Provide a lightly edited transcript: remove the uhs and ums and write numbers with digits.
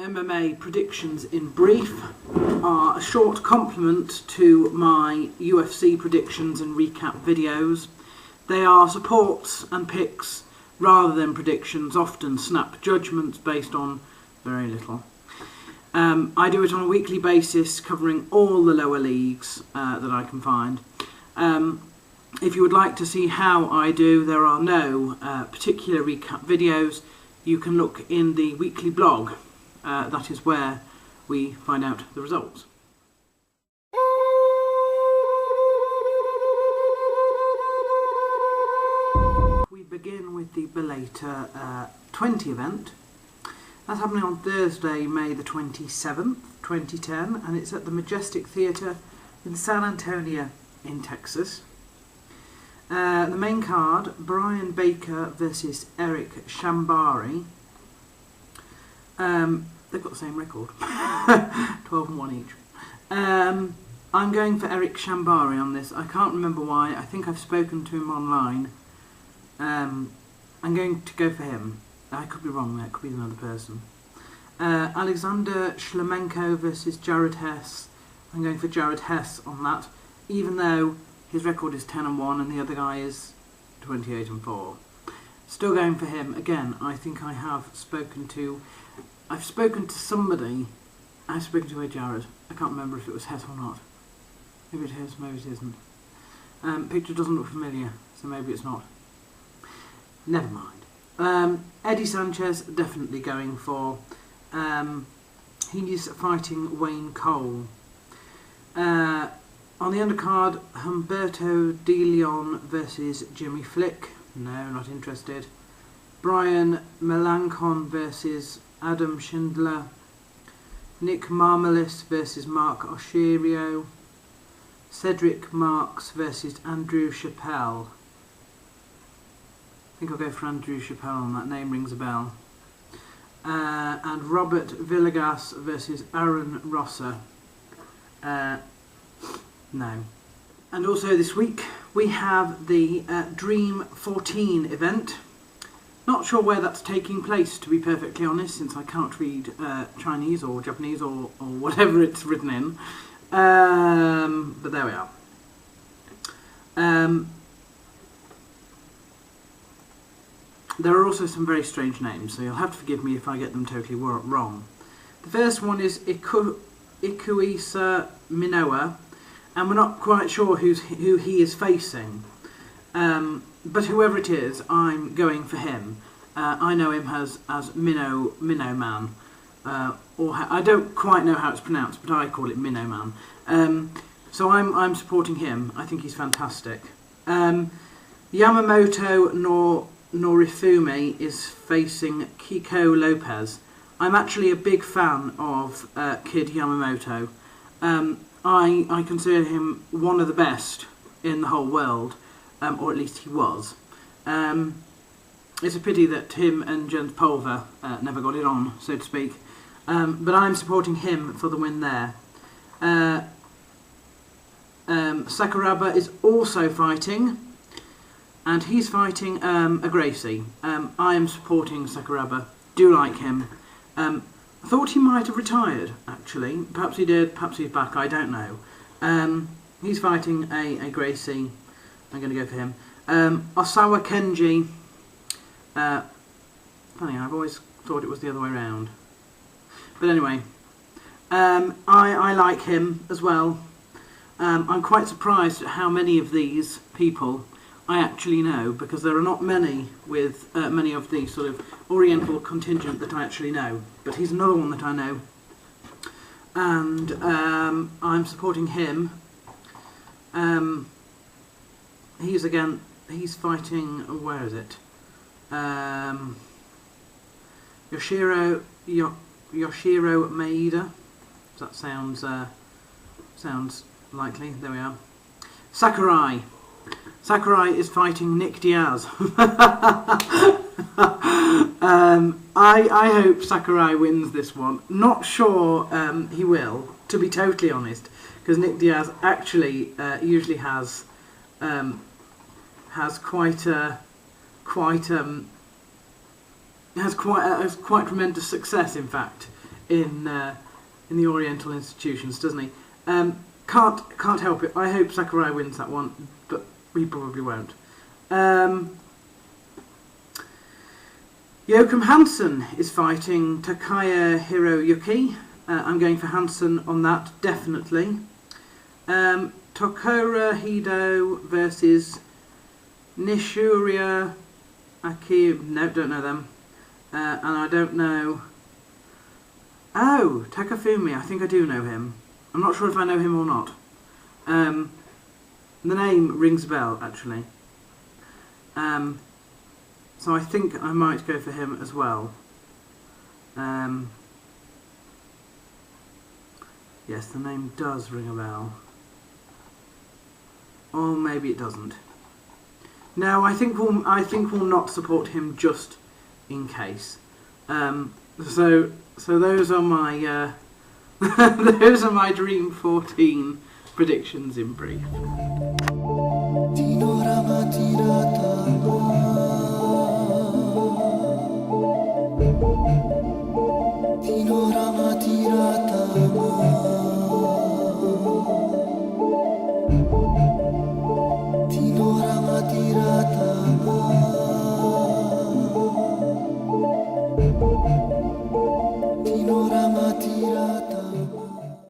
MMA predictions in brief are a short complement to my UFC predictions and recap videos. They are supports and picks rather than predictions, often snap judgments based on very little. I do it on a weekly basis, covering all the lower leagues that I can find. If you would like to see how I do, there are no particular recap videos. You can look in the weekly blog. That is where we find out the results. We begin with the Bellator 20 event. That's happening on Thursday, May the 27th, 2010, and it's at the Majestic Theatre in San Antonio in Texas. The main card, Brian Baker versus Eric Shambari. They've got the same record, 12-1 each. I'm going for Eric Shambari on this. I can't remember why. I think I've spoken to him online. I'm going to go for him. I could be wrong there, it could be another person. Alexander Shlemenko versus Jared Hess. I'm going for Jared Hess on that, even though his record is 10-1 and the other guy is 28-4. Still going for him. Again, I think I have spoken to... I've spoken to somebody. I've spoken to a Jared. I can't remember if it was Hess or not. Maybe it is, maybe it isn't. Picture doesn't look familiar, so maybe it's not. Never mind. Eddie Sanchez, definitely going for. He's fighting Wayne Cole. On the undercard, Humberto De Leon versus Jimmy Flick. No, not interested. Brian Melancon versus Adam Schindler. Nick Marmalis versus Mark Osherio. Cedric Marks versus Andrew Chappelle. I think I'll go for Andrew Chappelle on that, name rings a bell. And Robert Villegas versus Aaron Rosser. No. And also this week we have the Dream 14 event. Not sure where that's taking place, to be perfectly honest, since I can't read Chinese or Japanese or whatever it's written in. But there we are. There are also some very strange names, so you'll have to forgive me if I get them totally wrong. The first one is Ikuisa Minoa, and we're not quite sure who he is facing. But whoever it is, I'm going for him. I know him as Minnow Man, or I don't quite know how it's pronounced, but I call it Minnow Man. So I'm supporting him. I think he's fantastic. Yamamoto Norifumi is facing Kiko Lopez. I'm actually a big fan of Kid Yamamoto. I consider him one of the best in the whole world, or at least he was. It's a pity that him and Jens Pulver never got it on, so to speak. But I'm supporting him for the win there. Sakuraba is also fighting, and he's fighting a Gracie. I am supporting Sakuraba. Do like him. I thought he might have retired, actually. Perhaps he did, perhaps he's back, I don't know. He's fighting a Gracie. I'm going to go for him. Osawa Kenji. Funny, I've always thought it was the other way around. But anyway, I like him as well. I'm quite surprised at how many of these people I actually know, because there are not many with many of the sort of Oriental contingent that I actually know. But he's another one that I know. And I'm supporting him. He's fighting, where is it? Yoshiro Maeda. That sounds likely. There we are. Sakurai. Sakurai is fighting Nick Diaz. I hope Sakurai wins this one. Not sure he will, to be totally honest, because Nick Diaz actually usually has quite tremendous success, in fact, in the Oriental institutions, doesn't he? Can't help it. I hope Sakurai wins that one, but he probably won't. Joachim Hansen is fighting Takaya Hiroyuki. I'm going for Hansen on that, definitely. Tokura Hido versus Nishuria Akim. No, don't know them. And I don't know... Oh, Takafumi. I think I do know him. I'm not sure if I know him or not. The name rings a bell, actually. So I think I might go for him as well. Yes, the name does ring a bell. Or maybe it doesn't. No, I think we'll not support him just in case. So those are my those are my Dream 14 predictions in brief. Tirata